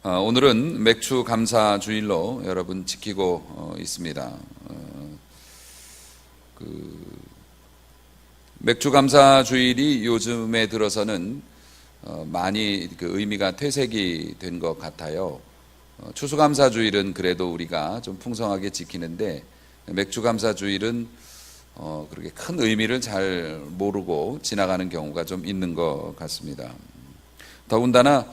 오늘은 맥주 감사 주일로 여러분 지키고 있습니다. 맥주 감사 주일이 요즘에 들어서는 많이 의미가 퇴색이 된 것 같아요. 추수감사 주일은 그래도 우리가 좀 풍성하게 지키는데 맥주 감사 주일은 그렇게 큰 의미를 잘 모르고 지나가는 경우가 좀 있는 것 같습니다. 더군다나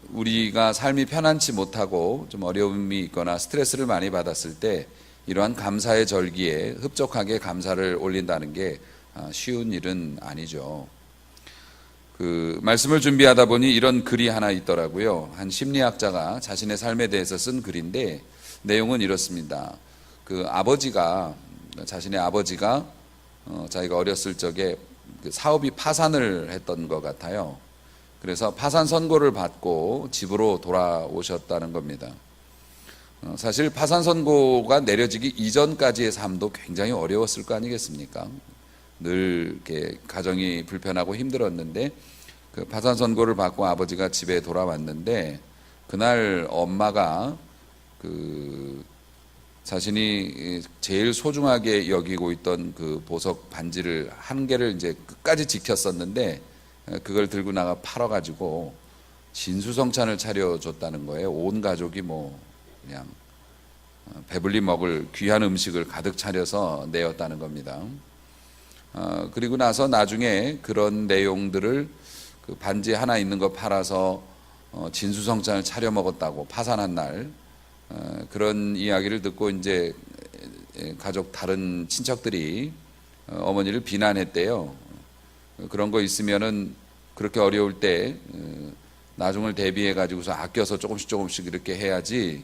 우리가 삶이 편안치 못하고 좀 어려움이 있거나 스트레스를 많이 받았을 때 이러한 감사의 절기에 흡족하게 감사를 올린다는 게 쉬운 일은 아니죠. 말씀을 준비하다 보니 이런 글이 하나 있더라고요. 한 심리학자가 자신의 삶에 대해서 쓴 글인데 내용은 이렇습니다. 자신의 아버지가 자기가 어렸을 적에 사업이 파산을 했던 것 같아요. 그래서 파산 선고를 받고 집으로 돌아오셨다는 겁니다. 사실 파산 선고가 내려지기 이전까지의 삶도 굉장히 어려웠을 거 아니겠습니까? 늘 이렇게 가정이 불편하고 힘들었는데 파산 선고를 받고 아버지가 집에 돌아왔는데 그날 엄마가 자신이 제일 소중하게 여기고 있던 보석 반지를 한 개를 이제 끝까지 지켰었는데 그걸 들고 나가 팔아가지고 진수성찬을 차려줬다는 거예요. 온 가족이 그냥 배불리 먹을 귀한 음식을 가득 차려서 내었다는 겁니다. 그리고 나서 나중에 그런 내용들을 반지 하나 있는 거 팔아서 진수성찬을 차려 먹었다고 파산한 날 그런 이야기를 듣고 이제 가족 다른 친척들이 어머니를 비난했대요. 그런 거 있으면은 그렇게 어려울 때 나중을 대비해 가지고서 아껴서 조금씩 이렇게 해야지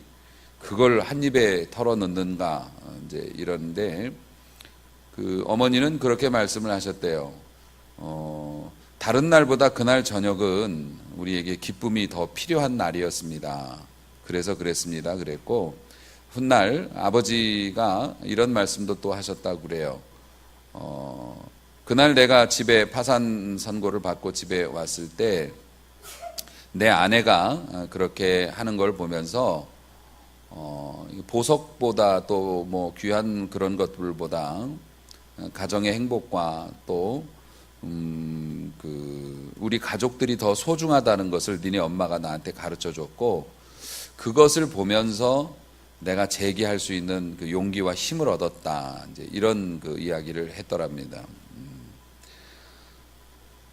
그걸 한 입에 털어 넣는가 이제 이러는데 어머니는 그렇게 말씀을 하셨대요. 다른 날보다 그날 저녁은 우리에게 기쁨이 더 필요한 날이었습니다. 그래서 그랬습니다. 그랬고 훗날 아버지가 이런 말씀도 또 하셨다고 그래요. 그날 내가 집에 파산 선고를 받고 집에 왔을 때 내 아내가 그렇게 하는 걸 보면서 보석보다 또 귀한 그런 것들보다 가정의 행복과 또 우리 가족들이 더 소중하다는 것을 니네 엄마가 나한테 가르쳐 줬고 그것을 보면서 내가 재기할 수 있는 용기와 힘을 얻었다. 이제 이런 이야기를 했더랍니다.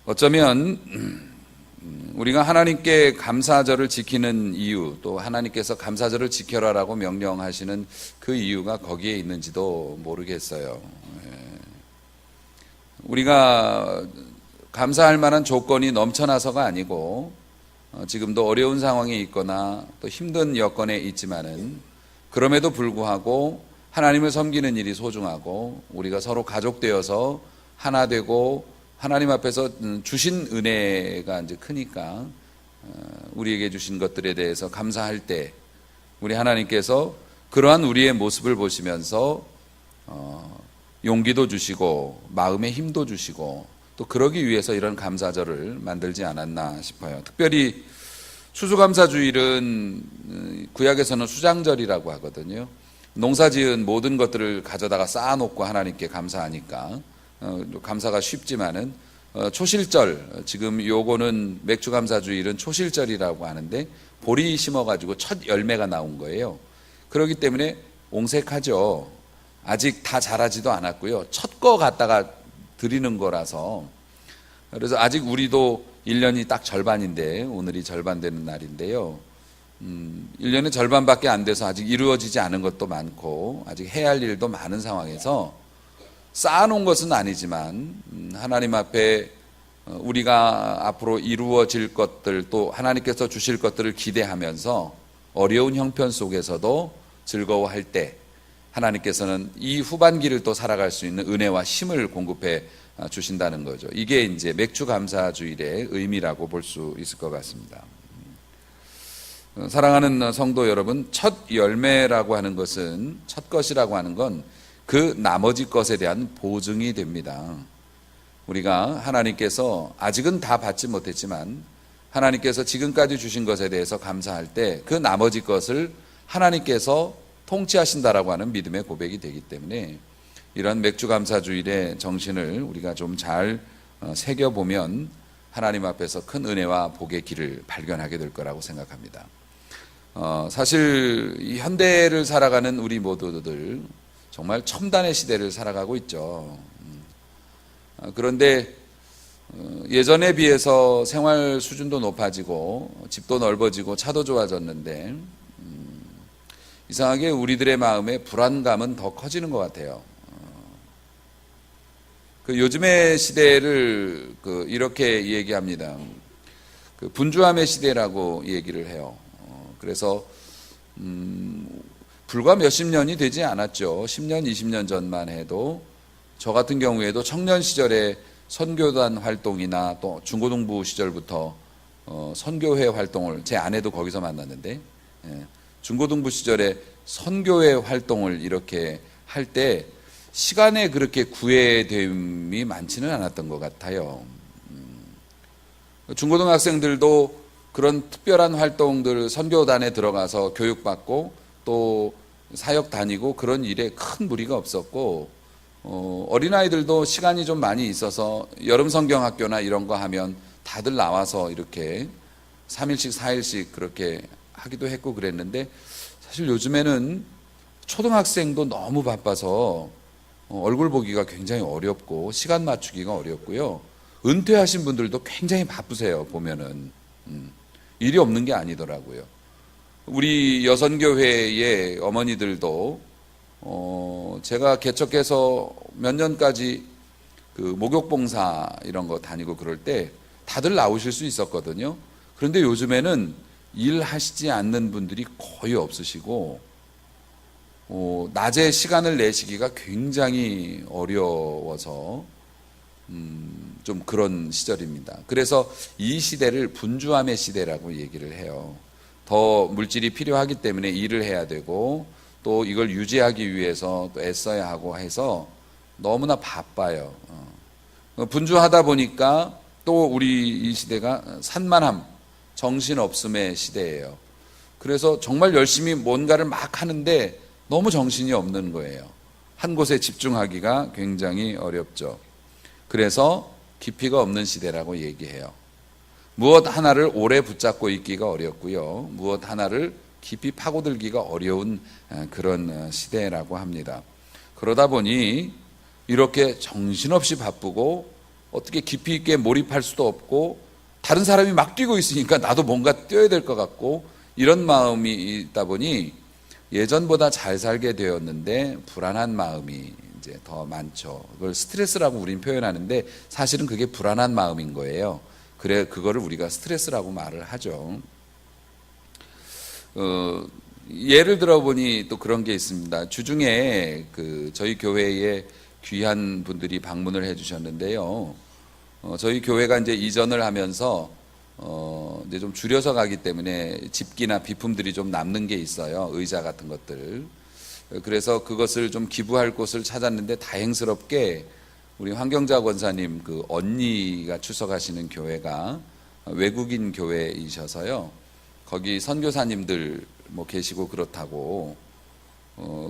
어쩌면 우리가 하나님께 감사절을 지키는 이유, 또 하나님께서 감사절을 지켜라라고 명령하시는 그 이유가 거기에 있는지도 모르겠어요. 우리가 감사할 만한 조건이 넘쳐나서가 아니고 지금도 어려운 상황에 있거나 또 힘든 여건에 있지만은 그럼에도 불구하고 하나님을 섬기는 일이 소중하고 우리가 서로 가족되어서 하나 되고 하나님 앞에서 주신 은혜가 이제 크니까 우리에게 주신 것들에 대해서 감사할 때 우리 하나님께서 그러한 우리의 모습을 보시면서 용기도 주시고 마음의 힘도 주시고 또 그러기 위해서 이런 감사절을 만들지 않았나 싶어요. 특별히 추수감사주일은 구약에서는 수장절이라고 하거든요. 농사지은 모든 것들을 가져다가 쌓아놓고 하나님께 감사하니까 감사가 쉽지만은 초실절, 지금 요거는 맥주감사주일은 초실절이라고 하는데 보리 심어가지고 첫 열매가 나온 거예요. 그렇기 때문에 옹색하죠. 아직 다 자라지도 않았고요. 첫 거 갖다가 드리는 거라서 그래서 아직 우리도 1년이 딱 절반인데 오늘이 절반 되는 날인데요. 1년의 절반밖에 안 돼서 아직 이루어지지 않은 것도 많고 아직 해야 할 일도 많은 상황에서 쌓아놓은 것은 아니지만 하나님 앞에 우리가 앞으로 이루어질 것들 또 하나님께서 주실 것들을 기대하면서 어려운 형편 속에서도 즐거워할 때 하나님께서는 이 후반기를 또 살아갈 수 있는 은혜와 힘을 공급해 주신다는 거죠. 이게 이제 맥주감사주일의 의미라고 볼 수 있을 것 같습니다. 사랑하는 성도 여러분, 첫 열매라고 하는 것은 첫 것이라고 하는 건 그 나머지 것에 대한 보증이 됩니다. 우리가 하나님께서 아직은 다 받지 못했지만 하나님께서 지금까지 주신 것에 대해서 감사할 때 그 나머지 것을 하나님께서 통치하신다라고 하는 믿음의 고백이 되기 때문에 이런 맥주감사주일의 정신을 우리가 좀 잘 새겨보면 하나님 앞에서 큰 은혜와 복의 길을 발견하게 될 거라고 생각합니다. 사실 이 현대를 살아가는 우리 모두들 정말 첨단의 시대를 살아가고 있죠. 그런데 예전에 비해서 생활 수준도 높아지고 집도 넓어지고 차도 좋아졌는데 이상하게 우리들의 마음의 불안감은 더 커지는 것 같아요. 요즘의 시대를 이렇게 얘기합니다. 분주함의 시대라고 얘기를 해요. 그래서 불과 몇십 년이 되지 않았죠. 10년, 20년 전만 해도 저 같은 경우에도 청년 시절에 선교단 활동이나 또 중고등부 시절부터 선교회 활동을, 제 아내도 거기서 만났는데 중고등부 시절에 선교회 활동을 이렇게 할 때 시간에 그렇게 구애됨이 많지는 않았던 것 같아요. 중고등학생들도 그런 특별한 활동들, 선교단에 들어가서 교육받고 또 사역 다니고 그런 일에 큰 무리가 없었고, 어린아이들도 시간이 좀 많이 있어서 여름 성경학교나 이런 거 하면 다들 나와서 이렇게 3일씩 4일씩 그렇게 하기도 했고 그랬는데, 사실 요즘에는 초등학생도 너무 바빠서 얼굴 보기가 굉장히 어렵고 시간 맞추기가 어렵고요. 은퇴하신 분들도 굉장히 바쁘세요. 보면은 일이 없는 게 아니더라고요. 우리 여선교회의 어머니들도 제가 개척해서 몇 년까지 목욕봉사 이런 거 다니고 그럴 때 다들 나오실 수 있었거든요. 그런데 요즘에는 일하시지 않는 분들이 거의 없으시고 낮에 시간을 내시기가 굉장히 어려워서 좀 그런 시절입니다. 그래서 이 시대를 분주함의 시대라고 얘기를 해요. 더 물질이 필요하기 때문에 일을 해야 되고 또 이걸 유지하기 위해서 또 애써야 하고 해서 너무나 바빠요. 분주하다 보니까 또 우리 이 시대가 산만함, 정신없음의 시대예요. 그래서 정말 열심히 뭔가를 막 하는데 너무 정신이 없는 거예요. 한 곳에 집중하기가 굉장히 어렵죠. 그래서 깊이가 없는 시대라고 얘기해요. 무엇 하나를 오래 붙잡고 있기가 어렵고요. 무엇 하나를 깊이 파고들기가 어려운 그런 시대라고 합니다. 그러다 보니 이렇게 정신없이 바쁘고 어떻게 깊이 있게 몰입할 수도 없고 다른 사람이 막 뛰고 있으니까 나도 뭔가 뛰어야 될 것 같고 이런 마음이 있다 보니 예전보다 잘 살게 되었는데 불안한 마음이 이제 더 많죠. 그걸 스트레스라고 우린 표현하는데 사실은 그게 불안한 마음인 거예요. 그래 그거를 우리가 스트레스라고 말을 하죠. 예를 들어보니 또 그런 게 있습니다. 주중에 저희 교회에 귀한 분들이 방문을 해주셨는데요. 저희 교회가 이제 이전을 하면서 이제 좀 줄여서 가기 때문에 집기나 비품들이 좀 남는 게 있어요. 의자 같은 것들. 그래서 그것을 좀 기부할 곳을 찾았는데 다행스럽게 우리 황경자 권사님 언니가 출석하시는 교회가 외국인 교회이셔서요. 거기 선교사님들 계시고 그렇다고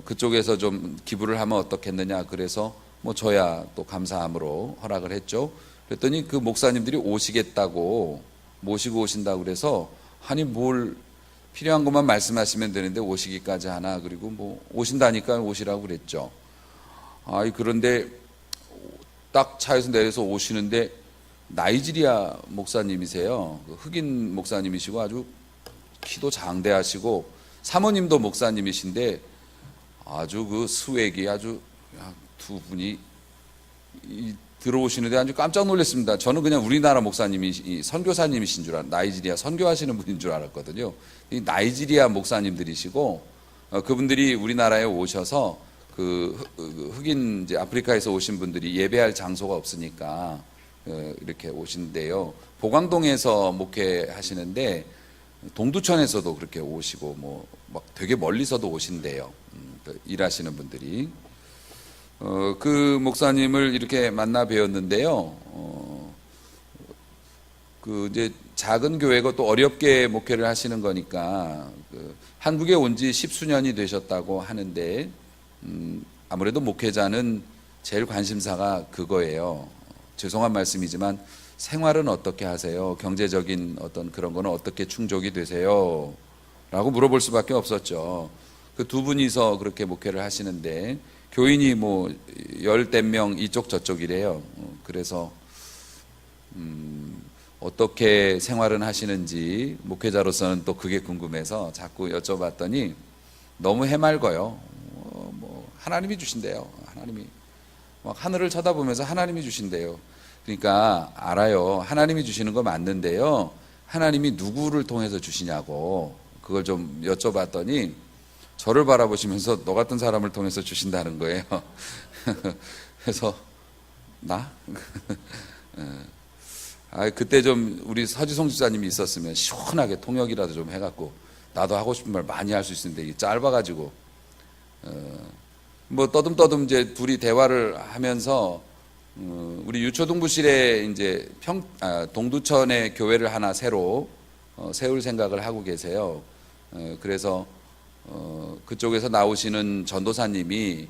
그쪽에서 좀 기부를 하면 어떻겠느냐 그래서 저야 또 감사함으로 허락을 했죠. 그랬더니 그 목사님들이 오시겠다고 모시고 오신다고 그래서 아니 뭘 필요한 것만 말씀하시면 되는데 오시기까지 하나 그리고 오신다니까 오시라고 그랬죠. 그런데 딱 차에서 내려서 오시는데 나이지리아 목사님이세요. 흑인 목사님이시고 아주 키도 장대하시고 사모님도 목사님이신데 아주 스웩이 아주 두 분이 들어오시는데 아주 깜짝 놀랐습니다. 저는 그냥 우리나라 목사님이 선교사님이신 줄 나이지리아 선교하시는 분인 줄 알았거든요. 이 나이지리아 목사님들이시고 그분들이 우리나라에 오셔서 흑인 이제 아프리카에서 오신 분들이 예배할 장소가 없으니까 이렇게 오신대요. 보광동에서 목회하시는데 동두천에서도 그렇게 오시고 막 되게 멀리서도 오신대요. 일하시는 분들이. 그 목사님을 이렇게 만나 뵈었는데요. 그 이제 작은 교회고 또 어렵게 목회를 하시는 거니까 한국에 온 지 10수년이 되셨다고 하는데 아무래도 목회자는 제일 관심사가 그거예요. 죄송한 말씀이지만 생활은 어떻게 하세요? 경제적인 어떤 그런 거는 어떻게 충족이 되세요? 라고 물어볼 수밖에 없었죠. 그 두 분이서 그렇게 목회를 하시는데 교인이 뭐 열댓 명 이쪽 저쪽이래요. 그래서 어떻게 생활은 하시는지 목회자로서는 또 그게 궁금해서 자꾸 여쭤봤더니 너무 해맑어요. 뭐 하나님이 주신대요. 하나님이 막 하늘을 쳐다보면서 하나님이 주신대요. 그러니까 알아요. 하나님이 주시는 거 맞는데요. 하나님이 누구를 통해서 주시냐고 그걸 좀 여쭤봤더니 저를 바라보시면서 너 같은 사람을 통해서 주신다는 거예요. 그래서 나? 그때 좀 우리 서지성 집사님이 있었으면 시원하게 통역이라도 좀 해갖고 나도 하고 싶은 말 많이 할 수 있는데 짧아가지고 뭐 떠듬떠듬 이제 둘이 대화를 하면서 우리 유초동부실에 이제 동두천에 교회를 하나 새로 세울 생각을 하고 계세요. 그래서 그쪽에서 나오시는 전도사님이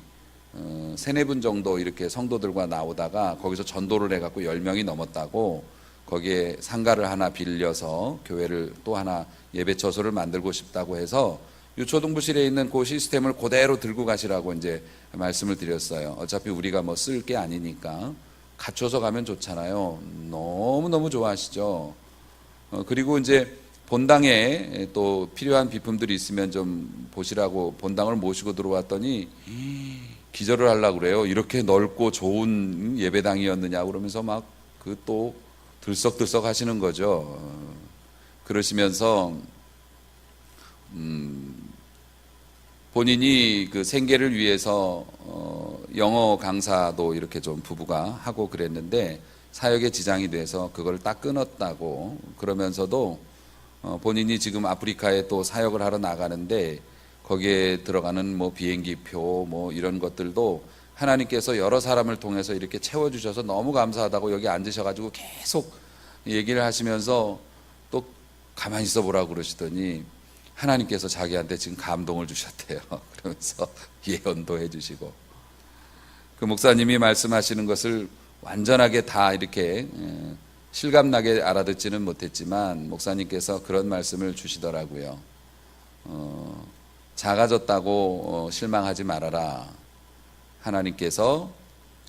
세네 분 정도 이렇게 성도들과 나오다가 거기서 전도를 해갖고 10명이 넘었다고 거기에 상가를 하나 빌려서 교회를 또 하나 예배처소를 만들고 싶다고 해서 유초동부실에 있는 그 시스템을 그대로 들고 가시라고 이제 말씀을 드렸어요. 어차피 우리가 뭐 쓸 게 아니니까 갖춰서 가면 좋잖아요. 너무너무 좋아하시죠. 그리고 이제 본당에 또 필요한 비품들이 있으면 좀 보시라고 본당을 모시고 들어왔더니 기절을 하려고 그래요. 이렇게 넓고 좋은 예배당이었느냐고 그러면서 막 그 또 들썩들썩 하시는 거죠. 그러시면서 본인이 그 생계를 위해서 영어 강사도 이렇게 좀 부부가 하고 그랬는데 사역에 지장이 돼서 그걸 딱 끊었다고 그러면서도 본인이 지금 아프리카에 또 사역을 하러 나가는데 거기에 들어가는 뭐 비행기표 뭐 이런 것들도 하나님께서 여러 사람을 통해서 이렇게 채워주셔서 너무 감사하다고 여기 앉으셔가지고 계속 얘기를 하시면서 또 가만히 있어 보라고 그러시더니 하나님께서 자기한테 지금 감동을 주셨대요. 그러면서 예언도 해주시고 그 목사님이 말씀하시는 것을 완전하게 다 이렇게 실감나게 알아듣지는 못했지만 목사님께서 그런 말씀을 주시더라고요. 작아졌다고 실망하지 말아라. 하나님께서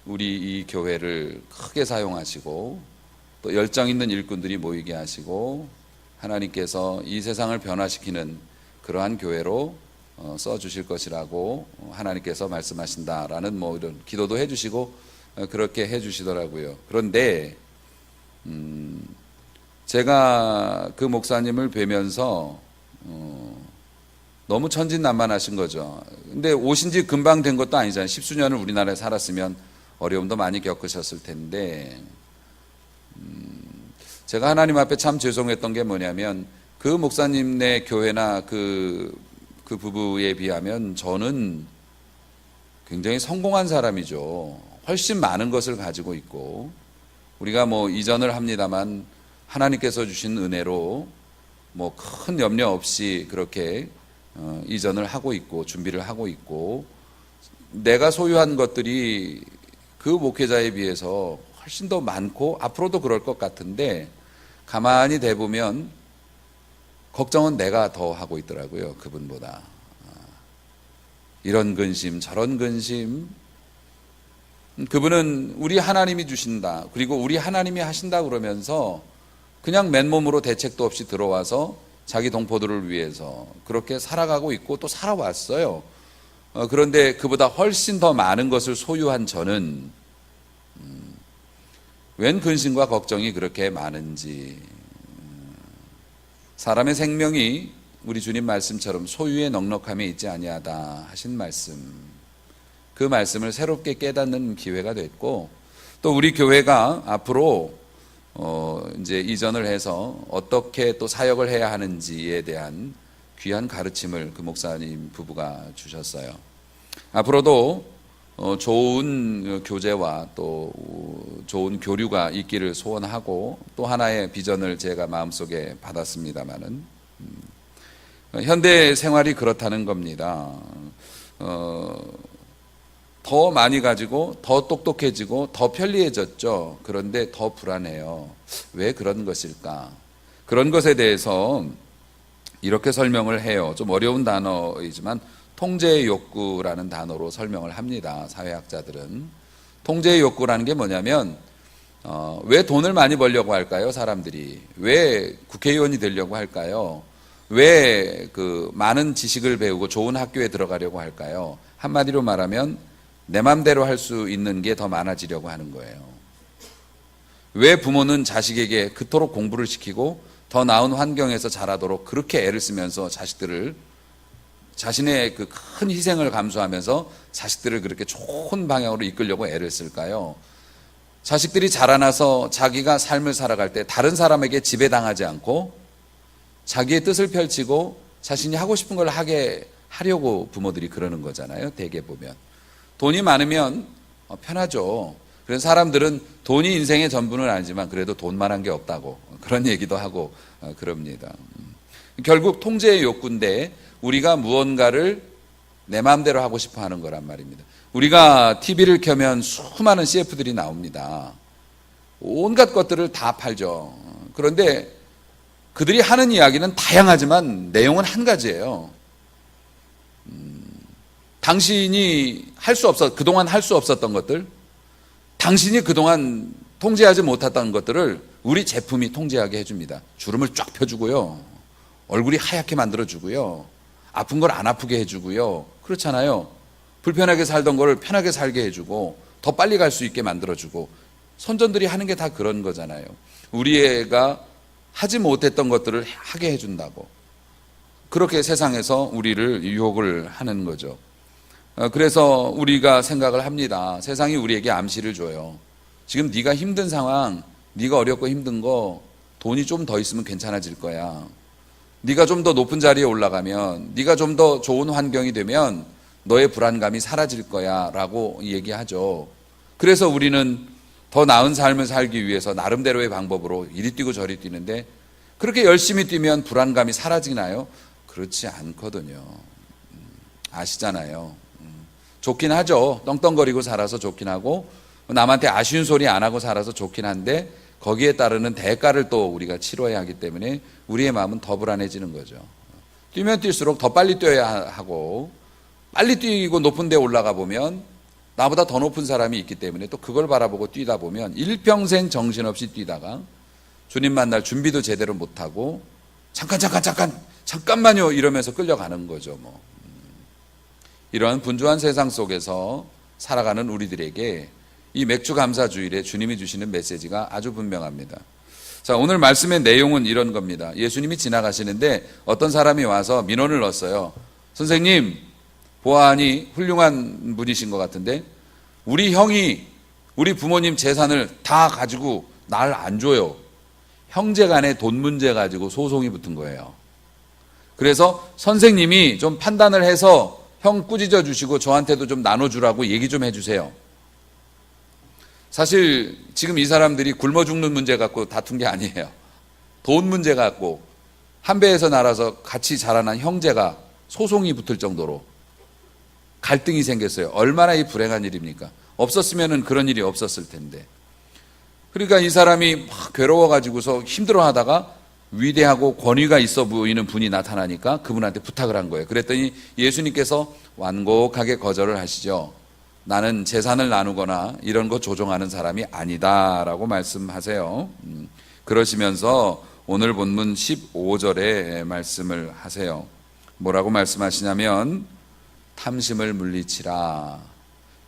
우리 이 교회를 크게 사용하시고 또 열정 있는 일꾼들이 모이게 하시고 하나님께서 이 세상을 변화시키는 그러한 교회로 써주실 것이라고 하나님께서 말씀하신다라는 뭐 이런 기도도 해주시고 그렇게 해주시더라고요. 그런데 제가 그 목사님을 뵈면서 너무 천진난만하신 거죠. 근데 오신 지 금방 된 것도 아니잖아요. 10수년을 우리나라에 살았으면 어려움도 많이 겪으셨을 텐데 제가 하나님 앞에 참 죄송했던 게 뭐냐면 그 목사님네 교회나 그 부부에 비하면 저는 굉장히 성공한 사람이죠. 훨씬 많은 것을 가지고 있고 우리가 뭐 이전을 합니다만 하나님께서 주신 은혜로 뭐 큰 염려 없이 그렇게 이전을 하고 있고 준비를 하고 있고 내가 소유한 것들이 그 목회자에 비해서 훨씬 더 많고 앞으로도 그럴 것 같은데 가만히 대보면 걱정은 내가 더 하고 있더라고요. 그분보다. 이런 근심 저런 근심 그분은 우리 하나님이 주신다 그리고 우리 하나님이 하신다 그러면서 그냥 맨몸으로 대책도 없이 들어와서 자기 동포들을 위해서 그렇게 살아가고 있고 또 살아왔어요. 그런데 그보다 훨씬 더 많은 것을 소유한 저는 웬 근심과 걱정이 그렇게 많은지 사람의 생명이 우리 주님 말씀처럼 소유의 넉넉함에 있지 아니하다 하신 말씀 그 말씀을 새롭게 깨닫는 기회가 됐고 또 우리 교회가 앞으로 이제 이전을 해서 어떻게 또 사역을 해야 하는지에 대한 귀한 가르침을 그 목사님 부부가 주셨어요. 앞으로도 좋은 교제와 또 좋은 교류가 있기를 소원하고, 또 하나의 비전을 제가 마음속에 받았습니다마는 현대 생활이 그렇다는 겁니다. 더 많이 가지고 더 똑똑해지고 더 편리해졌죠. 그런데 더 불안해요. 왜 그런 것일까? 그런 것에 대해서 이렇게 설명을 해요. 좀 어려운 단어이지만 통제의 욕구라는 단어로 설명을 합니다. 사회학자들은. 통제의 욕구라는 게 뭐냐면 왜 돈을 많이 벌려고 할까요? 사람들이. 왜 국회의원이 되려고 할까요? 왜 그 많은 지식을 배우고 좋은 학교에 들어가려고 할까요? 한마디로 말하면 내 맘대로 할 수 있는 게 더 많아지려고 하는 거예요. 왜 부모는 자식에게 그토록 공부를 시키고 더 나은 환경에서 자라도록 그렇게 애를 쓰면서 자식들을, 자신의 그 큰 희생을 감수하면서 자식들을 그렇게 좋은 방향으로 이끌려고 애를 쓸까요? 자식들이 자라나서 자기가 삶을 살아갈 때 다른 사람에게 지배당하지 않고 자기의 뜻을 펼치고 자신이 하고 싶은 걸 하려고 부모들이 그러는 거잖아요. 대개 보면 돈이 많으면 편하죠. 그래서 사람들은 돈이 인생의 전부는 아니지만 그래도 돈만한 게 없다고 그런 얘기도 하고 그럽니다. 결국 통제의 욕구인데 우리가 무언가를 내 마음대로 하고 싶어 하는 거란 말입니다. 우리가 TV를 켜면 수많은 CF들이 나옵니다. 온갖 것들을 다 팔죠. 그런데 그들이 하는 이야기는 다양하지만 내용은 한 가지예요. 당신이 그동안 할 수 없었던 것들, 당신이 그동안 통제하지 못했던 것들을 우리 제품이 통제하게 해줍니다. 주름을 쫙 펴주고요. 얼굴이 하얗게 만들어주고요. 아픈 걸 안 아프게 해주고요. 그렇잖아요. 불편하게 살던 걸 편하게 살게 해주고 더 빨리 갈 수 있게 만들어주고, 선전들이 하는 게 다 그런 거잖아요. 우리 애가 하지 못했던 것들을 하게 해준다고. 그렇게 세상에서 우리를 유혹을 하는 거죠. 그래서 우리가 생각을 합니다. 세상이 우리에게 암시를 줘요. 지금 네가 힘든 상황, 네가 어렵고 힘든 거 돈이 좀 더 있으면 괜찮아질 거야. 네가 좀 더 높은 자리에 올라가면, 네가 좀 더 좋은 환경이 되면 너의 불안감이 사라질 거야 라고 얘기하죠. 그래서 우리는 더 나은 삶을 살기 위해서 나름대로의 방법으로 이리 뛰고 저리 뛰는데, 그렇게 열심히 뛰면 불안감이 사라지나요? 그렇지 않거든요. 아시잖아요. 좋긴 하죠. 떵떵거리고 살아서 좋긴 하고 남한테 아쉬운 소리 안 하고 살아서 좋긴 한데, 거기에 따르는 대가를 또 우리가 치러야 하기 때문에 우리의 마음은 더 불안해지는 거죠. 뛰면 뛸수록 더 빨리 뛰어야 하고, 빨리 뛰고 높은 데 올라가 보면 나보다 더 높은 사람이 있기 때문에 또 그걸 바라보고 뛰다 보면 일평생 정신없이 뛰다가 주님 만날 준비도 제대로 못하고 잠깐만요 이러면서 끌려가는 거죠. 이러한 분주한 세상 속에서 살아가는 우리들에게 이 맥주 감사 주일에 주님이 주시는 메시지가 아주 분명합니다. 자, 오늘 말씀의 내용은 이런 겁니다. 예수님이 지나가시는데 어떤 사람이 와서 민원을 넣었어요. 선생님, 보아하니 훌륭한 분이신 것 같은데 우리 형이 우리 부모님 재산을 다 가지고 날 안 줘요. 형제 간에 돈 문제 가지고 소송이 붙은 거예요. 그래서 선생님이 좀 판단을 해서 형 꾸짖어 주시고 저한테도 좀 나눠주라고 얘기 좀 해주세요. 사실 지금 이 사람들이 굶어 죽는 문제 갖고 다툰 게 아니에요. 돈 문제 갖고 한 배에서 날아서 같이 자라난 형제가 소송이 붙을 정도로 갈등이 생겼어요. 얼마나 이 불행한 일입니까? 없었으면 그런 일이 없었을 텐데. 그러니까 이 사람이 막 괴로워가지고서 힘들어하다가 위대하고 권위가 있어 보이는 분이 나타나니까 그분한테 부탁을 한 거예요. 그랬더니 예수님께서 완곡하게 거절을 하시죠. 나는 재산을 나누거나 이런 거 조종하는 사람이 아니다라고 말씀하세요. 그러시면서 오늘 본문 15절에 말씀을 하세요. 뭐라고 말씀하시냐면 탐심을 물리치라.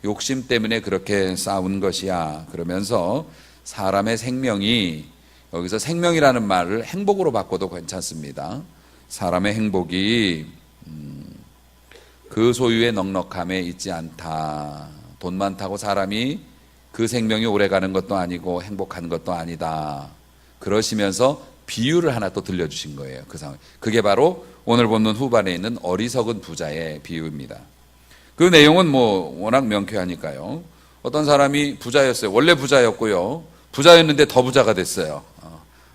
욕심 때문에 그렇게 싸운 것이야. 그러면서 사람의 생명이, 여기서 생명이라는 말을 행복으로 바꿔도 괜찮습니다. 사람의 행복이 그 소유의 넉넉함에 있지 않다. 돈 많다고 사람이 그 생명이 오래가는 것도 아니고 행복한 것도 아니다. 그러시면서 비유를 하나 또 들려주신 거예요. 그 상황. 그게 바로 오늘 본문 후반에 있는 어리석은 부자의 비유입니다. 그 내용은 뭐 워낙 명쾌하니까요. 어떤 사람이 부자였어요. 원래 부자였고요. 부자였는데 더 부자가 됐어요.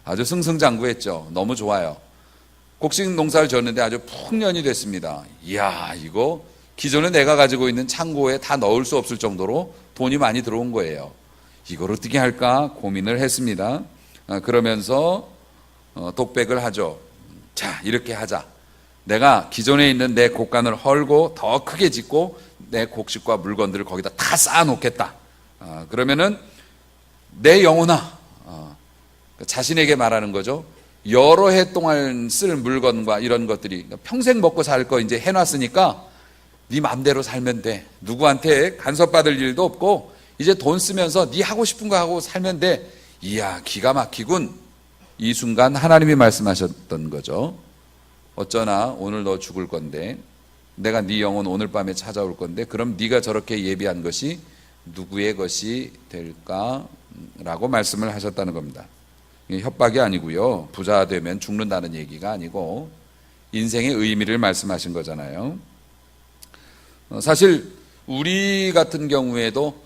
아주 승승장구했죠. 너무 좋아요. 곡식 농사를 졌는데 아주 풍년이 됐습니다. 이야, 이거 기존에 내가 가지고 있는 창고에 다 넣을 수 없을 정도로 돈이 많이 들어온 거예요. 이걸 어떻게 할까 고민을 했습니다. 그러면서 독백을 하죠. 자, 이렇게 하자. 내가 기존에 있는 내 곡간을 헐고 더 크게 짓고 내 곡식과 물건들을 거기다 다 쌓아놓겠다. 그러면은 내 영혼아, 자신에게 말하는 거죠. 여러 해 동안 쓸 물건과 이런 것들이 평생 먹고 살 거 이제 해놨으니까 네 맘대로 살면 돼. 누구한테 간섭받을 일도 없고 이제 돈 쓰면서 네 하고 싶은 거 하고 살면 돼. 이야, 기가 막히군. 이 순간 하나님이 말씀하셨던 거죠. 어쩌나 오늘 너 죽을 건데 내가 네 영혼 오늘 밤에 찾아올 건데 그럼 네가 저렇게 예비한 것이 누구의 것이 될까? 라고 말씀을 하셨다는 겁니다. 협박이 아니고요. 부자 되면 죽는다는 얘기가 아니고 인생의 의미를 말씀하신 거잖아요. 사실 우리 같은 경우에도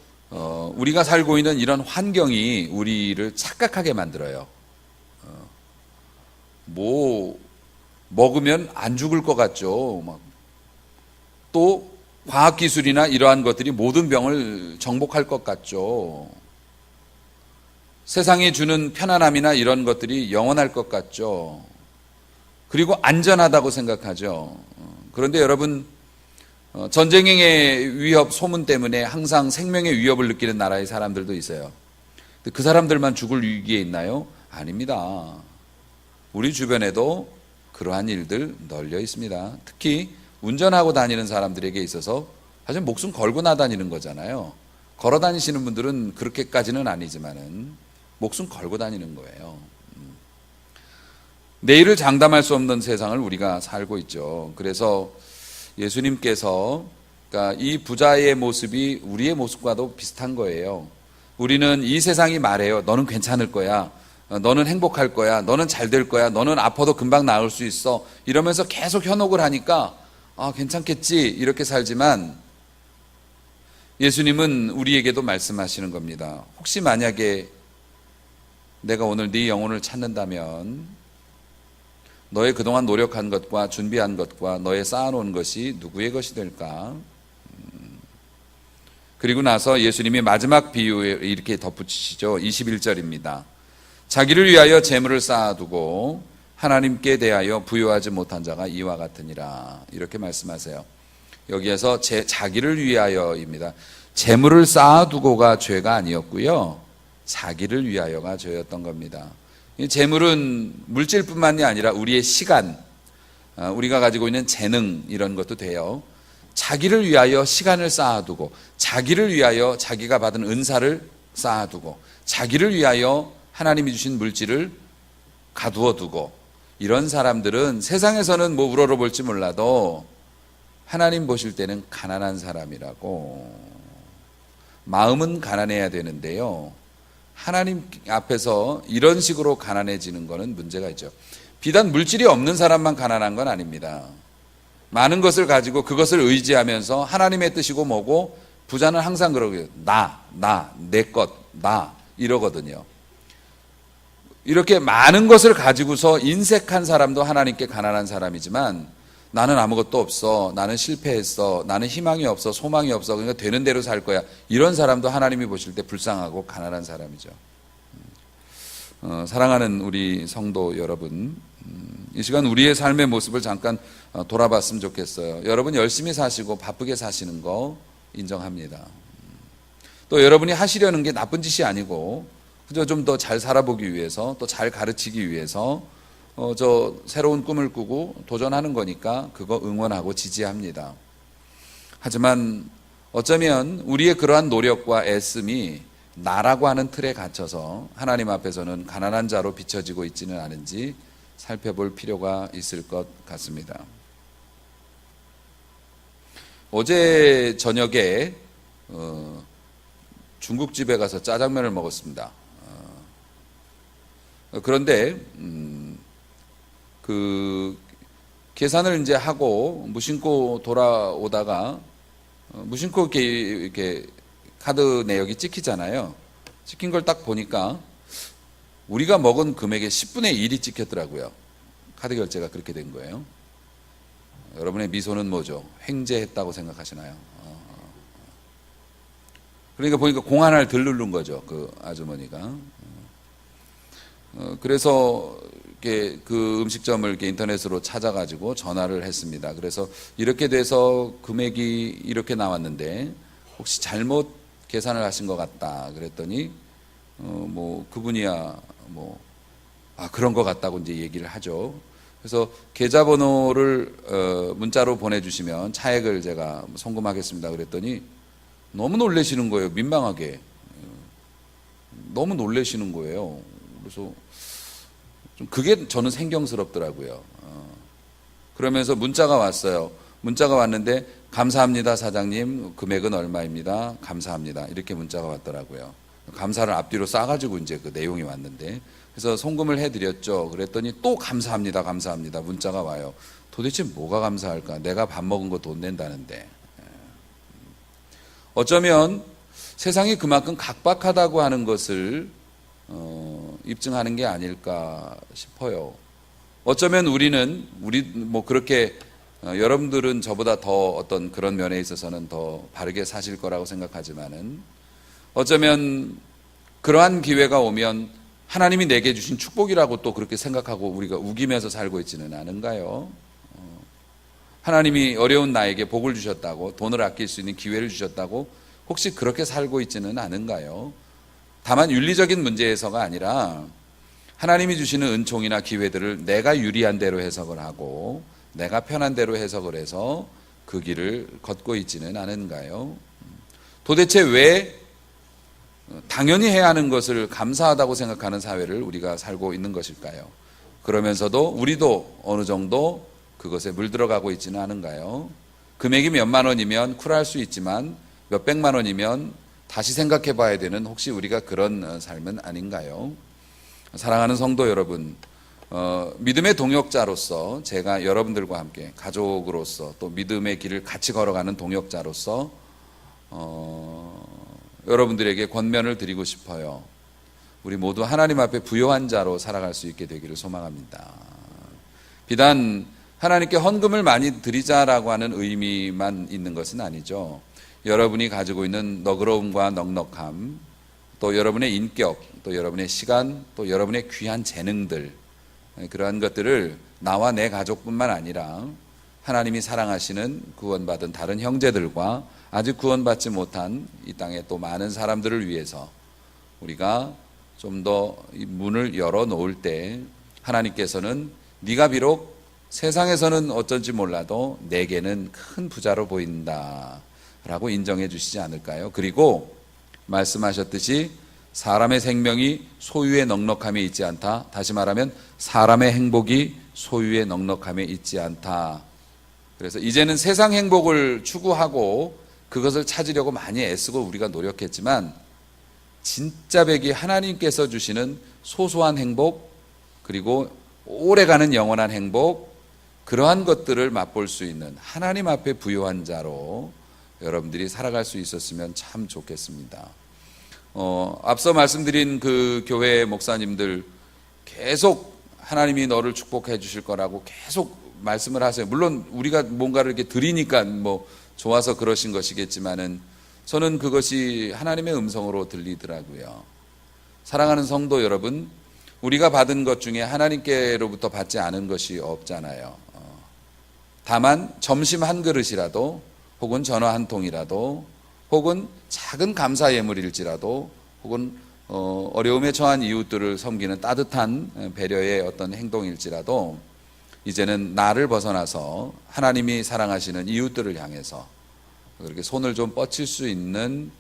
우리가 살고 있는 이런 환경이 우리를 착각하게 만들어요. 뭐 먹으면 안 죽을 것 같죠. 또 과학기술이나 이러한 것들이 모든 병을 정복할 것 같죠. 세상이 주는 편안함이나 이런 것들이 영원할 것 같죠. 그리고 안전하다고 생각하죠. 그런데 여러분, 전쟁의 위협 소문 때문에 항상 생명의 위협을 느끼는 나라의 사람들도 있어요. 그 사람들만 죽을 위기에 있나요? 아닙니다. 우리 주변에도 그러한 일들 널려 있습니다. 특히 운전하고 다니는 사람들에게 있어서 사실 목숨 걸고 나다니는 거잖아요. 걸어 다니시는 분들은 그렇게까지는 아니지만은 목숨 걸고 다니는 거예요. 내일을 장담할 수 없는 세상을 우리가 살고 있죠. 그래서 예수님께서 그러니까 이 부자의 모습이 우리의 모습과도 비슷한 거예요. 우리는 이 세상이 말해요. 너는 괜찮을 거야. 너는 행복할 거야. 너는 잘 될 거야. 너는 아파도 금방 나을 수 있어. 이러면서 계속 현혹을 하니까 괜찮겠지 이렇게 살지만 예수님은 우리에게도 말씀하시는 겁니다. 혹시 만약에 내가 오늘 네 영혼을 찾는다면 너의 그동안 노력한 것과 준비한 것과 너의 쌓아놓은 것이 누구의 것이 될까? 그리고 나서 예수님이 마지막 비유에 이렇게 덧붙이시죠. 21절입니다. 자기를 위하여 재물을 쌓아두고 하나님께 대하여 부요하지 못한 자가 이와 같으니라. 이렇게 말씀하세요. 여기에서 자기를 위하여입니다. 재물을 쌓아두고가 죄가 아니었고요. 자기를 위하여가 죄였던 겁니다. 이 재물은 물질뿐만이 아니라 우리의 시간, 우리가 가지고 있는 재능 이런 것도 돼요. 자기를 위하여 시간을 쌓아두고 자기를 위하여 자기가 받은 은사를 쌓아두고 자기를 위하여 하나님이 주신 물질을 가두어두고 이런 사람들은 세상에서는 뭐 우러러볼지 몰라도 하나님 보실 때는 가난한 사람이라고. 마음은 가난해야 되는데요. 하나님 앞에서 이런 식으로 가난해지는 것은 문제가 있죠. 비단 물질이 없는 사람만 가난한 건 아닙니다. 많은 것을 가지고 그것을 의지하면서 하나님의 뜻이고 뭐고 부자는 항상 그러고요. 내 것, 나 이러거든요. 이렇게 많은 것을 가지고서 인색한 사람도 하나님께 가난한 사람이지만 나는 아무것도 없어, 나는 실패했어, 나는 희망이 없어, 소망이 없어, 그러니까 되는 대로 살 거야. 이런 사람도 하나님이 보실 때 불쌍하고 가난한 사람이죠. 사랑하는 우리 성도 여러분, 이 시간 우리의 삶의 모습을 잠깐 돌아봤으면 좋겠어요. 여러분 열심히 사시고 바쁘게 사시는 거 인정합니다. 또 여러분이 하시려는 게 나쁜 짓이 아니고 그저 좀 더 잘 살아보기 위해서 또 잘 가르치기 위해서 저 새로운 꿈을 꾸고 도전하는 거니까 그거 응원하고 지지합니다. 하지만 어쩌면 우리의 그러한 노력과 애씀이 나라고 하는 틀에 갇혀서 하나님 앞에서는 가난한 자로 비춰지고 있지는 않은지 살펴볼 필요가 있을 것 같습니다. 어제 저녁에 중국집에 가서 짜장면을 먹었습니다. 그런데 그 계산을 이제 하고 무심코 돌아오다가 무심코 이렇게 카드 내역이 찍히잖아요. 찍힌 걸 딱 보니까 우리가 먹은 금액의 10분의 1이 찍혔더라고요. 카드 결제가 그렇게 된 거예요. 여러분의 미소는 뭐죠? 횡재했다고 생각하시나요? 그러니까 보니까 공 하나를 덜 누른 거죠. 그 아주머니가. 그래서 이렇게 그 음식점을 이렇게 인터넷으로 찾아가지고 전화를 했습니다. 그래서 이렇게 돼서 금액이 이렇게 나왔는데 혹시 잘못 계산을 하신 것 같다. 그랬더니 뭐 그분이야 그런 것 같다고 이제 얘기를 하죠. 그래서 계좌번호를 문자로 보내주시면 차액을 제가 송금하겠습니다. 그랬더니 너무 놀라시는 거예요. 민망하게. 너무 놀라시는 거예요. 그래서 좀 그게 저는 생경스럽더라고요. 그러면서 문자가 왔어요. 문자가 왔는데 감사합니다 사장님, 금액은 얼마입니다. 감사합니다. 이렇게 문자가 왔더라고요. 감사를 앞뒤로 싸가지고 이제 그 내용이 왔는데, 그래서 송금을 해드렸죠. 그랬더니 또 감사합니다 감사합니다 문자가 와요. 도대체 뭐가 감사할까? 내가 밥 먹은 거 돈 낸다는데. 어쩌면 세상이 그만큼 각박하다고 하는 것을 입증하는 게 아닐까 싶어요. 어쩌면 우리 뭐 그렇게 여러분들은 저보다 더 어떤 그런 면에 있어서는 더 바르게 사실 거라고 생각하지만은, 어쩌면 그러한 기회가 오면 하나님이 내게 주신 축복이라고 또 그렇게 생각하고 우리가 우기면서 살고 있지는 않은가요? 하나님이 어려운 나에게 복을 주셨다고, 돈을 아낄 수 있는 기회를 주셨다고 혹시 그렇게 살고 있지는 않은가요? 다만 윤리적인 문제에서가 아니라 하나님이 주시는 은총이나 기회들을 내가 유리한 대로 해석을 하고 내가 편한 대로 해석을 해서 그 길을 걷고 있지는 않은가요? 도대체 왜 당연히 해야 하는 것을 감사하다고 생각하는 사회를 우리가 살고 있는 것일까요? 그러면서도 우리도 어느 정도 그것에 물들어가고 있지는 않은가요? 금액이 몇만 원이면 쿨할 수 있지만 몇백만 원이면 다시 생각해 봐야 되는, 혹시 우리가 그런 삶은 아닌가요? 사랑하는 성도 여러분, 믿음의 동역자로서 제가 여러분들과 함께 가족으로서 또 믿음의 길을 같이 걸어가는 동역자로서 여러분들에게 권면을 드리고 싶어요. 우리 모두 하나님 앞에 부요한 자로 살아갈 수 있게 되기를 소망합니다. 비단 하나님께 헌금을 많이 드리자라고 하는 의미만 있는 것은 아니죠. 여러분이 가지고 있는 너그러움과 넉넉함, 또 여러분의 인격, 또 여러분의 시간, 또 여러분의 귀한 재능들, 그러한 것들을 나와 내 가족뿐만 아니라 하나님이 사랑하시는 구원받은 다른 형제들과 아직 구원받지 못한 이 땅에 또 많은 사람들을 위해서 우리가 좀 더 문을 열어 놓을 때 하나님께서는 네가 비록 세상에서는 어쩐지 몰라도 내게는 큰 부자로 보인다 라고 인정해 주시지 않을까요? 그리고 말씀하셨듯이 사람의 생명이 소유의 넉넉함에 있지 않다. 다시 말하면 사람의 행복이 소유의 넉넉함에 있지 않다. 그래서 이제는 세상 행복을 추구하고 그것을 찾으려고 많이 애쓰고 우리가 노력했지만, 진짜 백이 하나님께서 주시는 소소한 행복, 그리고 오래가는 영원한 행복, 그러한 것들을 맛볼 수 있는 하나님 앞에 부요한 자로 여러분들이 살아갈 수 있었으면 참 좋겠습니다. 앞서 말씀드린 그 교회 목사님들 계속 하나님이 너를 축복해 주실 거라고 계속 말씀을 하세요. 물론 우리가 뭔가를 이렇게 드리니까 뭐 좋아서 그러신 것이겠지만은 저는 그것이 하나님의 음성으로 들리더라고요. 사랑하는 성도 여러분, 우리가 받은 것 중에 하나님께로부터 받지 않은 것이 없잖아요. 다만 점심 한 그릇이라도, 혹은 전화 한 통이라도, 혹은 작은 감사 예물일지라도, 혹은 어려움에 처한 이웃들을 섬기는 따뜻한 배려의 어떤 행동일지라도, 이제는 나를 벗어나서 하나님이 사랑하시는 이웃들을 향해서 그렇게 손을 좀 뻗칠 수 있는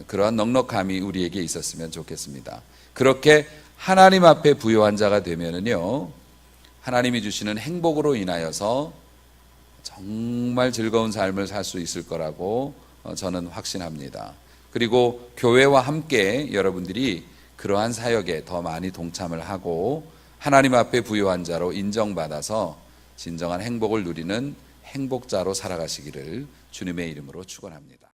그러한 넉넉함이 우리에게 있었으면 좋겠습니다. 그렇게 하나님 앞에 부요한 자가 되면은요, 하나님이 주시는 행복으로 인하여서 정말 즐거운 삶을 살 수 있을 거라고 저는 확신합니다. 그리고 교회와 함께 여러분들이 그러한 사역에 더 많이 동참을 하고 하나님 앞에 부요한 자로 인정받아서 진정한 행복을 누리는 행복자로 살아가시기를 주님의 이름으로 축원합니다.